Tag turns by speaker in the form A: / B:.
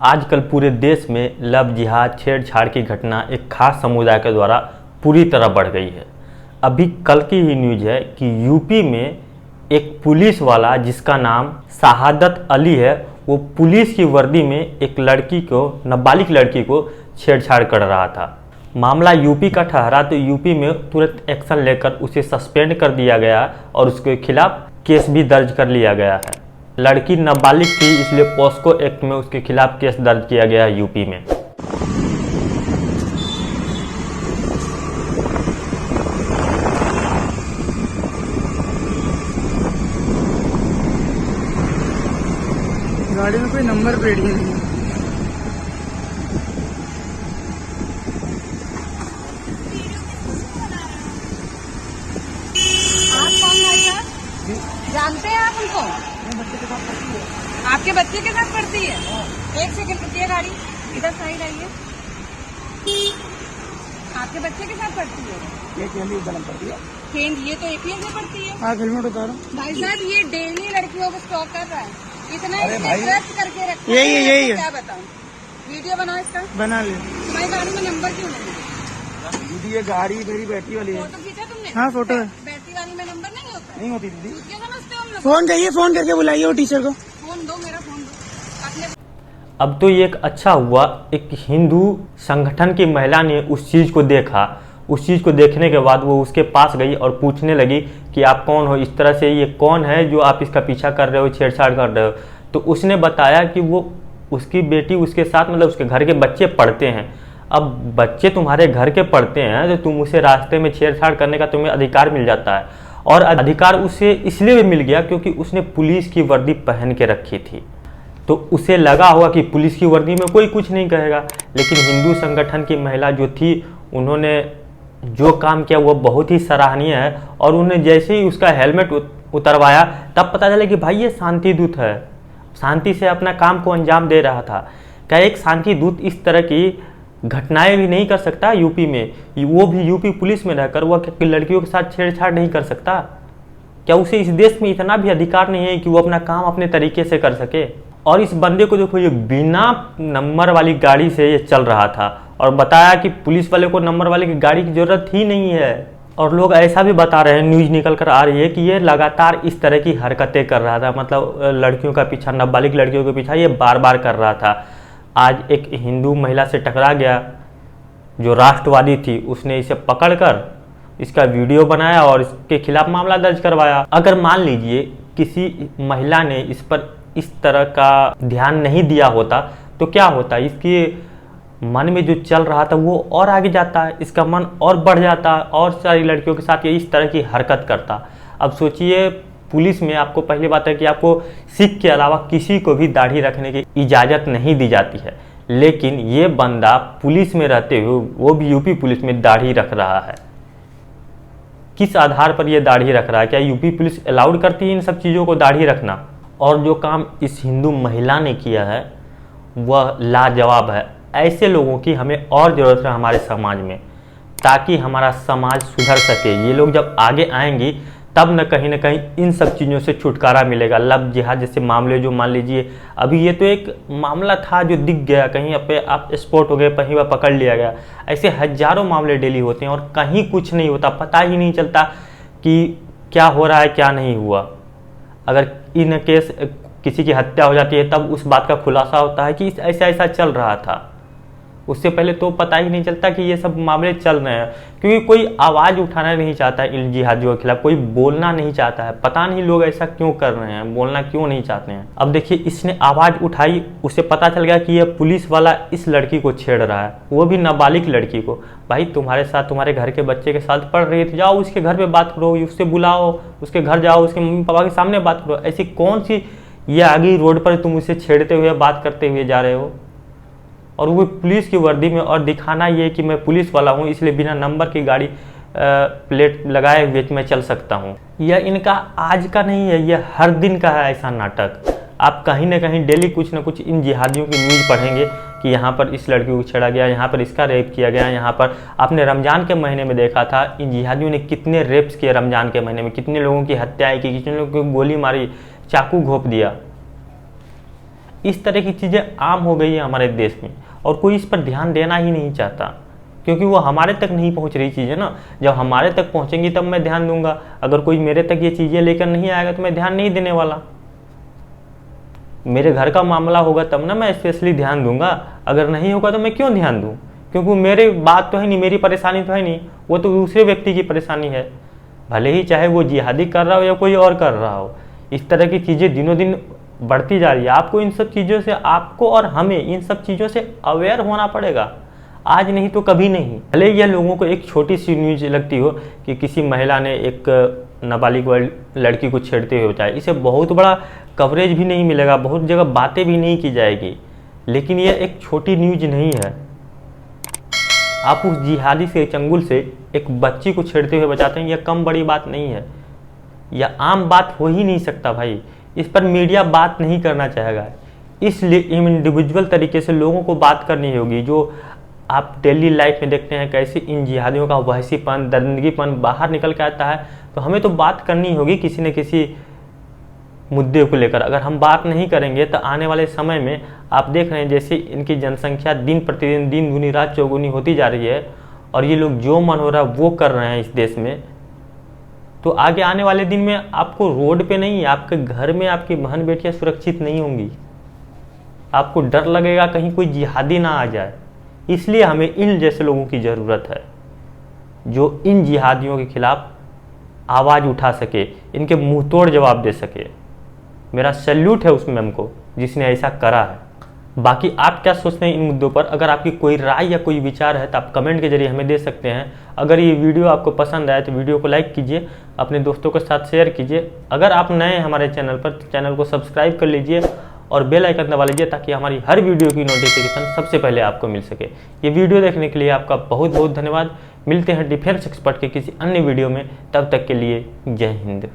A: आजकल पूरे देश में लव जिहाद छेड़छाड़ की घटना एक खास समुदाय के द्वारा पूरी तरह बढ़ गई है। अभी कल की ही न्यूज है कि यूपी में एक पुलिस वाला जिसका नाम शहादत अली है, वो पुलिस की वर्दी में एक लड़की को, नाबालिग लड़की को छेड़छाड़ कर रहा था। मामला यूपी का ठहरा तो यूपी में तुरंत एक्शन लेकर उसे सस्पेंड कर दिया गया और उसके खिलाफ केस भी दर्ज कर लिया गया है। लड़की नाबालिग थी, इसलिए पॉस्को एक्ट में उसके खिलाफ केस दर्ज किया गया है यूपी में।
B: गाड़ी में कोई नंबर प्लेट ही नहीं है।
C: आप कौन भाई साहब? जानते हैं आप उनको? आपके बच्चे के साथ पढ़ती है? एक सेकंड रुकिए, गाड़ी इधर साइड आइए। आपके बच्चे के साथ पढ़ती है?
B: ये पड़ती है।
C: ये तो एक ही से पढ़ती है।
B: हाँ, हेलमेट उतारो
C: भाई साहब, ये डेली लड़कियों को स्टॉक कर रहा है, इतना स्ट्रेस करके रखा है।
B: यही है।
C: क्या बताऊँ, वीडियो बनाओ इसका,
B: बना ले।
C: तुम्हारी गाड़ी में नंबर क्यों नहीं है?
B: दीदी ये गाड़ी मेरी बैटरी वाली है।
C: फोटो खींचा तुमने?
B: हाँ, फोटो है।
C: बैटरी वाली में नंबर नहीं होता?
B: नहीं होती दीदी।
C: क्या समझते हो हम लोग?
B: फोन करिए, फोन करके बुलाइए वो टीचर को।
C: फोन दो, मेरा फोन दो अपने।
A: अब तो ये एक अच्छा हुआ, एक हिंदू संगठन की महिला ने उस चीज़ को देखा। उस चीज़ को देखने के बाद वो उसके पास गई और पूछने लगी कि आप कौन हो, इस तरह से ये कौन है जो आप इसका पीछा कर रहे हो, छेड़छाड़ कर रहे हो। तो उसने बताया कि वो उसकी बेटी उसके साथ, मतलब उसके घर के बच्चे पढ़ते हैं। अब बच्चे तुम्हारे घर के पढ़ते हैं तो तुम उसे रास्ते में छेड़छाड़ करने का तुम्हें अधिकार मिल जाता है। और अधिकार उसे इसलिए भी मिल गया क्योंकि उसने पुलिस की वर्दी पहन के रखी थी। तो उसे लगा होगा कि पुलिस की वर्दी में कोई कुछ नहीं कहेगा, लेकिन हिंदू संगठन की महिला जो थी, उन्होंने जो काम किया वो बहुत ही सराहनीय है। और उन्हें जैसे ही उसका हेलमेट उतरवाया तब पता चला कि भाई ये शांति दूत है, शांति से अपना काम को अंजाम दे रहा था। क्या एक शांति दूत इस तरह की घटनाएं भी नहीं कर सकता यूपी में? वो भी यूपी पुलिस में रहकर वो लड़कियों के साथ छेड़छाड़ नहीं कर सकता? क्या उसे इस देश में इतना भी अधिकार नहीं है कि वो अपना काम अपने तरीके से कर सके? और इस बंदे को देखो, ये बिना नंबर वाली गाड़ी से ये चल रहा था और बताया कि पुलिस वाले को नंबर वाले की गाड़ी की जरूरत ही नहीं है। और लोग ऐसा भी बता रहे हैं, न्यूज निकल कर आ रही है कि ये लगातार इस तरह की हरकतें कर रहा था, मतलब लड़कियों का पीछा, नाबालिग लड़कियों के पीछा ये बार बार कर रहा था। आज एक हिंदू महिला से टकरा गया जो राष्ट्रवादी थी, उसने इसे पकड़कर इसका वीडियो बनाया और इसके खिलाफ मामला दर्ज करवाया। अगर मान लीजिए किसी महिला ने इस पर इस तरह का ध्यान नहीं दिया होता तो क्या होता? इसके मन में जो चल रहा था वो और आगे जाता है, इसका मन और बढ़ जाता, और सारी लड़कियों के साथ ये इस तरह की हरकत करता। अब सोचिए, पुलिस में आपको पहली बात है कि आपको सिख के अलावा किसी को भी दाढ़ी रखने की इजाज़त नहीं दी जाती है, लेकिन ये बंदा पुलिस में रहते हुए, वो भी यूपी पुलिस में, दाढ़ी रख रहा है। किस आधार पर ये दाढ़ी रख रहा है? क्या यूपी पुलिस अलाउड करती है इन सब चीज़ों को, दाढ़ी रखना? और जो काम इस हिंदू महिला ने किया है वह लाजवाब है। ऐसे लोगों की हमें और ज़रूरत है हमारे समाज में, ताकि हमारा समाज सुधर सके। ये लोग जब आगे आएंगी तब न कहीं इन सब चीज़ों से छुटकारा मिलेगा। लव जिहाद जैसे मामले, जो मान लीजिए अभी ये तो एक मामला था जो दिख गया, कहीं पे आप स्पॉट हो गए, कहीं पर पकड़ लिया गया। ऐसे हजारों मामले डेली होते हैं और कहीं कुछ नहीं होता, पता ही नहीं चलता कि क्या हो रहा है क्या नहीं हुआ। अगर इन केस किसी की हत्या हो जाती है तब उस बात का खुलासा होता है कि ऐसा ऐसा चल रहा था। उससे पहले तो पता ही नहीं चलता कि ये सब मामले चल रहे हैं, क्योंकि कोई आवाज़ उठाना नहीं चाहता है इन जिहादियों के खिलाफ, कोई बोलना नहीं चाहता है। पता नहीं लोग ऐसा क्यों कर रहे हैं, बोलना क्यों नहीं चाहते हैं। अब देखिए, इसने आवाज़ उठाई, उसे पता चल गया कि ये पुलिस वाला इस लड़की को छेड़ रहा है, वो भी नाबालिग लड़की को। भाई तुम्हारे साथ, तुम्हारे घर के बच्चे के साथ पढ़ रही थी, जाओ उसके घर पर बात करो, उससे बुलाओ, उसके घर जाओ, उसके मम्मी पापा के सामने बात करो। ऐसी कौन सी ये आगे रोड पर तुम उसे छेड़ते हुए, बात करते हुए जा रहे हो, और वो पुलिस की वर्दी में, और दिखाना ये कि मैं पुलिस वाला हूँ इसलिए बिना नंबर की गाड़ी प्लेट लगाए हुए मैं चल सकता हूँ। यह इनका आज का नहीं है, यह हर दिन का है ऐसा नाटक। आप कहीं ना कहीं डेली कुछ ना कुछ इन जिहादियों की न्यूज़ पढ़ेंगे कि यहाँ पर इस लड़की को छेड़ा गया, यहाँ पर इसका रेप किया गया, यहाँ पर आपने रमज़ान के महीने में देखा था इन जिहादियों ने कितने रेप्स किए रमज़ान के महीने में, कितने लोगों की हत्याएँ की, कितने लोगों को गोली मारी, चाकू घोंप दिया। इस तरह की चीज़ें आम हो गई है हमारे देश में और कोई इस पर ध्यान देना ही नहीं चाहता, क्योंकि वो हमारे तक नहीं पहुंच रही चीज़ें ना। जब हमारे तक पहुंचेंगी तब मैं ध्यान दूंगा। अगर कोई मेरे तक ये चीज़ें लेकर नहीं आएगा तो मैं ध्यान नहीं देने वाला। मेरे घर का मामला होगा तब ना मैं स्पेशली ध्यान दूंगा, अगर नहीं होगा तो मैं क्यों ध्यान दूं? क्योंकि मेरी बात तो है नहीं, मेरी परेशानी तो है नहीं, वो तो दूसरे व्यक्ति की परेशानी है। भले ही चाहे वो जिहादी कर रहा हो या कोई और कर रहा हो, इस तरह की चीज़ें दिनों दिन बढ़ती जा रही है। आपको इन सब चीज़ों से, आपको और हमें इन सब चीज़ों से अवेयर होना पड़ेगा, आज नहीं तो कभी नहीं। भले यह लोगों को एक छोटी सी न्यूज लगती हो कि किसी महिला ने एक नाबालिग लड़की को छेड़ते हुए बचाया, इसे बहुत बड़ा कवरेज भी नहीं मिलेगा, बहुत जगह बातें भी नहीं की जाएगी, लेकिन यह एक छोटी न्यूज नहीं है। आप उस जिहादी से चंगुल से एक बच्ची को छेड़ते हुए बचाते हैं, यह कम बड़ी बात नहीं है, यह आम बात हो ही नहीं सकता भाई। इस पर मीडिया बात नहीं करना चाहेगा, इसलिए इंडिविजुअल तरीके से लोगों को बात करनी होगी। जो आप डेली लाइफ में देखते हैं कैसे इन जिहादियों का वहशीपन, दरिंदगीपन बाहर निकल के आता है, तो हमें तो बात करनी होगी किसी न किसी मुद्दे को लेकर। अगर हम बात नहीं करेंगे तो आने वाले समय में आप देख रहे हैं जैसे इनकी जनसंख्या दिन प्रतिदिन, दिन दूनी रात चौगुनी होती जा रही है और ये लोग जो मन हो रहा है वो कर रहे हैं इस देश में, तो आगे आने वाले दिन में आपको रोड पे नहीं, आपके घर में आपकी बहन बेटियां सुरक्षित नहीं होंगी। आपको डर लगेगा कहीं कोई जिहादी ना आ जाए। इसलिए हमें इन जैसे लोगों की ज़रूरत है जो इन जिहादियों के खिलाफ आवाज़ उठा सके, इनके मुंह तोड़ जवाब दे सके। मेरा सैल्यूट है उस मैम को जिसने ऐसा करा है। बाकी आप क्या सोचते हैं इन मुद्दों पर? अगर आपकी कोई राय या कोई विचार है तो आप कमेंट के जरिए हमें दे सकते हैं। अगर ये वीडियो आपको पसंद आए तो वीडियो को लाइक कीजिए, अपने दोस्तों के साथ शेयर कीजिए। अगर आप नए हैं हमारे चैनल पर तो चैनल को सब्सक्राइब कर लीजिए और बेल आइकन दबा लीजिए ताकि हमारी हर वीडियो की नोटिफिकेशन सबसे पहले आपको मिल सके। ये वीडियो देखने के लिए आपका बहुत बहुत धन्यवाद। मिलते हैं डिफेंस एक्सपर्ट के किसी अन्य वीडियो में, तब तक के लिए जय हिंद।